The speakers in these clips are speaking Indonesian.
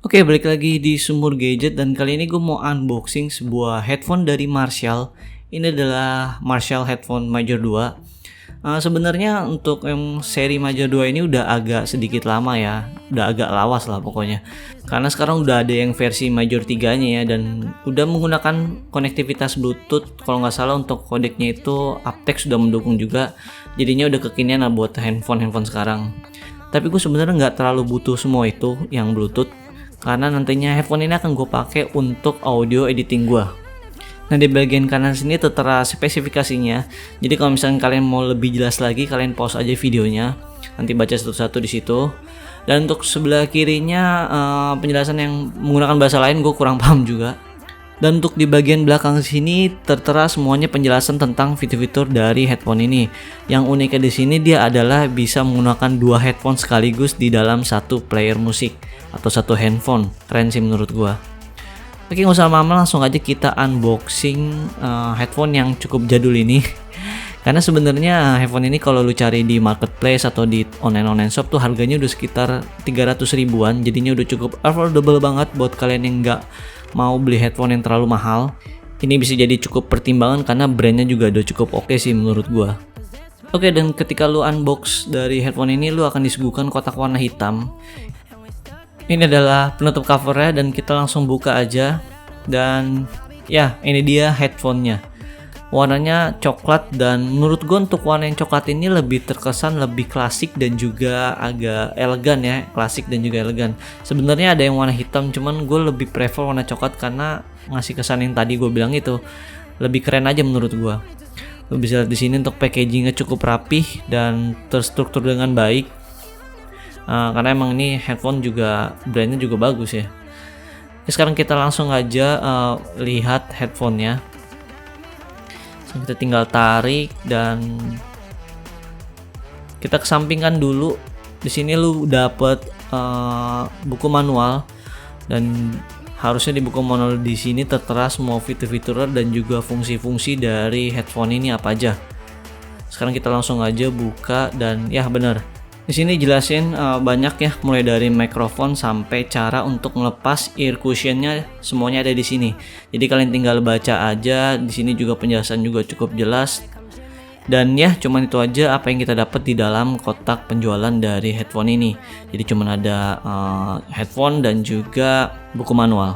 Oke, balik lagi di Sumur Gadget dan kali ini gue mau unboxing sebuah headphone dari Marshall. Ini adalah Marshall Headphone Major 2. Sebenarnya untuk yang seri Major 2 ini udah agak sedikit lama ya, udah agak lawas lah pokoknya. Karena sekarang udah ada yang versi Major 3-nya ya, dan udah menggunakan konektivitas Bluetooth. Kalau nggak salah untuk kodeknya itu aptX sudah mendukung juga, jadinya udah kekinian lah buat handphone sekarang. Tapi gue sebenarnya nggak terlalu butuh semua itu yang Bluetooth, karena nantinya headphone ini akan gue pakai untuk audio editing gue. Nah, di bagian kanan sini tertera spesifikasinya. Jadi kalau misalnya kalian mau lebih jelas lagi, kalian pause aja videonya, nanti baca satu-satu di situ. Dan untuk sebelah kirinya penjelasan yang menggunakan bahasa lain gue kurang paham juga. Dan untuk di bagian belakang sini tertera semuanya penjelasan tentang fitur-fitur dari headphone ini. Yang uniknya di sini dia adalah bisa menggunakan dua headphone sekaligus di dalam satu player musik atau satu handphone. Keren sih menurut gua. Oke, nggak usah lama-lama, langsung aja kita unboxing headphone yang cukup jadul ini. Karena sebenarnya headphone ini kalau lu cari di marketplace atau di online shop tuh harganya udah sekitar 300 ribuan. Jadinya udah cukup affordable banget buat kalian yang nggak mau beli headphone yang terlalu mahal. Ini bisa jadi cukup pertimbangan karena brandnya juga udah cukup oke sih menurut gua. Oke, dan ketika lu unbox dari headphone ini, lu akan disuguhkan kotak warna hitam. Ini adalah penutup covernya dan kita langsung buka aja. Dan ya, ini dia headphone-nya. Warnanya coklat, dan menurut gue untuk warna yang coklat ini lebih terkesan lebih klasik dan juga agak elegan ya. Klasik dan juga elegan. Sebenarnya ada yang warna hitam, cuman gue lebih prefer warna coklat karena ngasih kesan yang tadi gue bilang itu. Lebih keren aja menurut gue. Lo bisa lihat di sini untuk packagingnya cukup rapih dan terstruktur dengan baik. Karena emang ini headphone juga brandnya juga bagus ya. Sekarang kita langsung aja lihat headphone-nya. Kita tinggal tarik dan kita kesampingkan dulu. Di sini lu dapet buku manual, dan harusnya di buku manual di sini tertera semua fitur-fitur dan juga fungsi-fungsi dari headphone ini apa aja. Sekarang kita langsung aja buka dan ya benar. Di sini jelasin banyak ya, mulai dari mikrofon sampai cara untuk melepas ear cushionnya, semuanya ada di sini. Jadi kalian tinggal baca aja. Di sini juga penjelasan juga cukup jelas. Dan ya, cuman itu aja apa yang kita dapat di dalam kotak penjualan dari headphone ini. Jadi cuman ada headphone dan juga buku manual.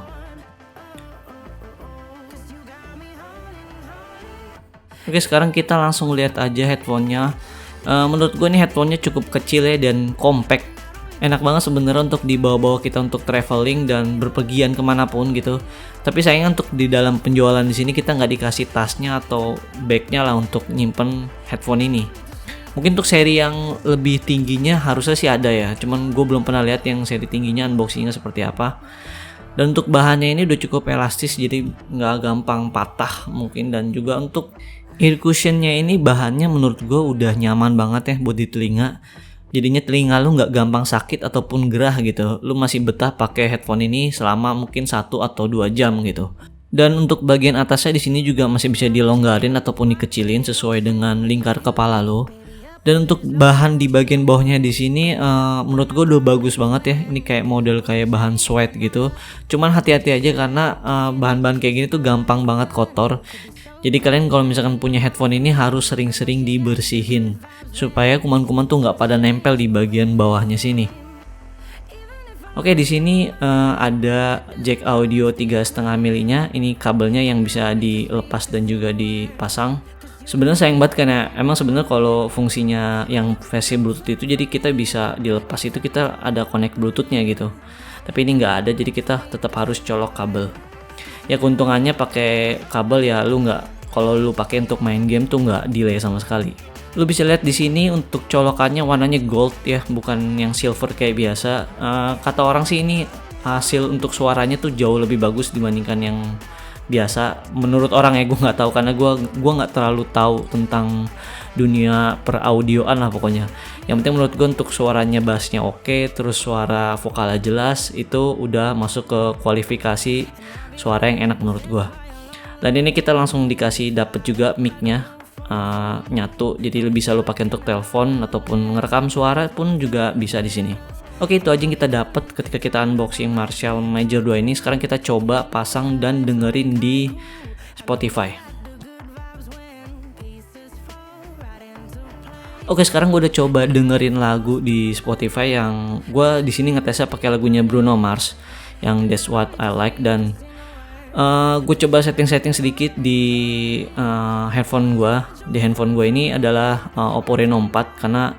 Oke, sekarang kita langsung lihat aja headphone-nya. Menurut gue nih headphone-nya cukup kecil ya dan compact. Enak banget sebenarnya untuk dibawa-bawa kita untuk traveling dan berpergian kemanapun gitu. Tapi sayangnya untuk di dalam penjualan di sini kita nggak dikasih tasnya atau bagnya lah untuk nyimpen headphone ini. Mungkin untuk seri yang lebih tingginya harusnya sih ada ya. Cuman gue belum pernah lihat yang seri tingginya unboxingnya seperti apa. Dan untuk bahannya ini udah cukup elastis, jadi nggak gampang patah mungkin. Dan juga untuk ear cushionnya ini bahannya menurut gue udah nyaman banget ya buat di telinga. Jadinya telinga lu nggak gampang sakit ataupun gerah gitu. Lu masih betah pakai headphone ini selama mungkin 1 atau 2 jam gitu. Dan untuk bagian atasnya di sini juga masih bisa dilonggarin ataupun dikecilin sesuai dengan lingkar kepala lu. Dan untuk bahan di bagian bawahnya di sini menurut gue udah bagus banget ya. Ini kayak model kayak bahan suede gitu. Cuman hati-hati aja karena bahan-bahan kayak gini tuh gampang banget kotor. Jadi kalian kalau misalkan punya headphone ini harus sering-sering dibersihin supaya kuman-kuman tuh nggak pada nempel di bagian bawahnya sini. Oke, di sini ada jack audio 3,5 mm-nya. Ini kabelnya yang bisa dilepas dan juga dipasang. Sebenarnya sayang banget karena emang sebenarnya kalau fungsinya yang versi Bluetooth itu jadi kita bisa dilepas itu kita ada connect Bluetooth-nya gitu. Tapi ini nggak ada, jadi kita tetap harus colok kabel. Ya keuntungannya pakai kabel ya kalau lu pakai untuk main game tuh nggak delay sama sekali. Lu bisa lihat di sini untuk colokannya warnanya gold ya, bukan yang silver kayak biasa. Kata orang sih ini hasil untuk suaranya tuh jauh lebih bagus dibandingkan yang biasa. Menurut orang ya, gue nggak tahu karena gue nggak terlalu tahu tentang dunia peraudioan lah pokoknya. Yang penting menurut gue untuk suaranya bassnya oke, terus suara vokalnya jelas, itu udah masuk ke kualifikasi suara yang enak menurut gue. Dan ini kita langsung dikasih dapet juga mic-nya nyatu, jadi bisa lo pakai untuk telepon ataupun ngerekam suara pun juga bisa di sini. Oke, itu aja yang kita dapat ketika kita unboxing Marshall Major 2 ini. Sekarang kita coba pasang dan dengerin di Spotify. Oke, sekarang gue udah coba dengerin lagu di Spotify yang gue di sini ngetesnya pakai lagunya Bruno Mars yang That's What I Like, dan gue coba setting sedikit di handphone gue. Di handphone gue ini adalah Oppo Reno 4 karena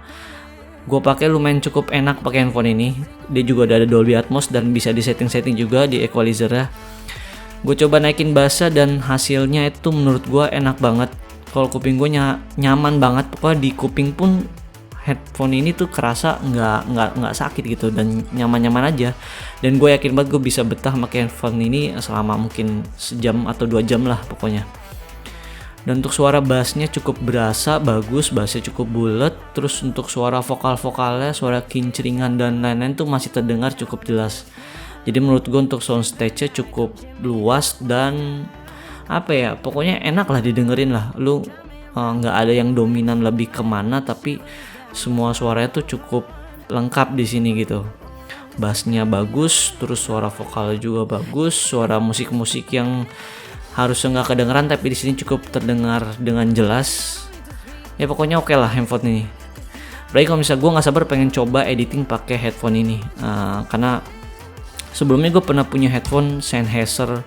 gue pakai lumayan cukup enak pakai handphone ini. Dia juga ada Dolby Atmos dan bisa di setting juga di equalizer-nya. Gue coba naikin bassa dan hasilnya itu menurut gue enak banget. Kalau kuping gue nyaman banget. Pokoknya di kuping pun headphone ini tuh kerasa nggak sakit gitu dan nyaman aja. Dan gue yakin banget gue bisa betah pakai handphone ini selama mungkin sejam atau 2 jam lah pokoknya. Dan untuk suara bassnya cukup berasa bagus, bassnya cukup bulat. Terus untuk suara vokalnya, suara kincringan dan lain-lain tuh masih terdengar cukup jelas. Jadi menurut gue untuk soundstage-nya cukup luas dan pokoknya enak lah didengerin lah. Lu nggak ada yang dominan lebih kemana, tapi semua suaranya tuh cukup lengkap di sini gitu. Bassnya bagus, terus suara vokalnya juga bagus, suara musik yang harusnya nggak kedengeran tapi di sini cukup terdengar dengan jelas. Ya pokoknya oke lah handphone ini. Berarti kalau misalnya gue nggak sabar pengen coba editing pakai headphone ini, karena sebelumnya gue pernah punya headphone Sennheiser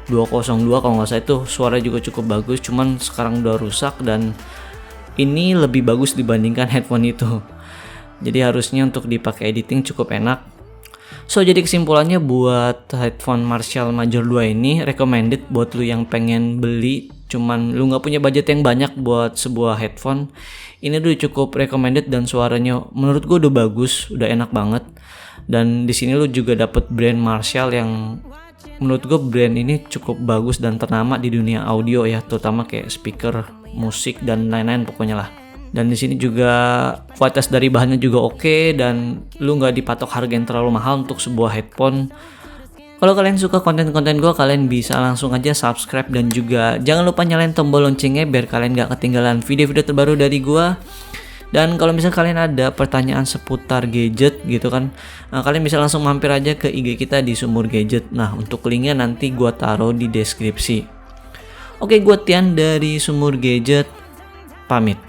202 kalau nggak salah, itu suara juga cukup bagus, cuman sekarang udah rusak dan ini lebih bagus dibandingkan headphone itu. Jadi harusnya untuk dipakai editing cukup enak. So jadi kesimpulannya buat headphone Marshall Major 2 ini recommended buat lu yang pengen beli cuman lu nggak punya budget yang banyak buat sebuah headphone. Ini udah cukup recommended dan suaranya menurut gue udah bagus, udah enak banget. Dan di sini lu juga dapet brand Marshall yang menurut gue brand ini cukup bagus dan ternama di dunia audio ya, terutama kayak speaker, musik dan lain-lain pokoknya lah. Dan di sini juga kualitas dari bahannya juga oke dan lu nggak dipatok harga yang terlalu mahal untuk sebuah headphone. Kalau kalian suka konten-konten gue, kalian bisa langsung aja subscribe dan juga jangan lupa nyalain tombol loncengnya biar kalian nggak ketinggalan video-video terbaru dari gue. Dan kalau misalnya kalian ada pertanyaan seputar gadget gitu kan, kalian bisa langsung mampir aja ke IG kita di Sumur Gadget. Nah untuk linknya nanti gue taruh di deskripsi. Oke, gue Tian dari Sumur Gadget, pamit.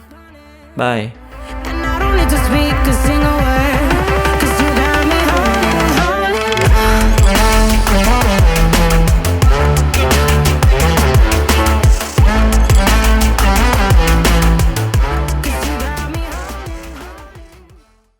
Bye.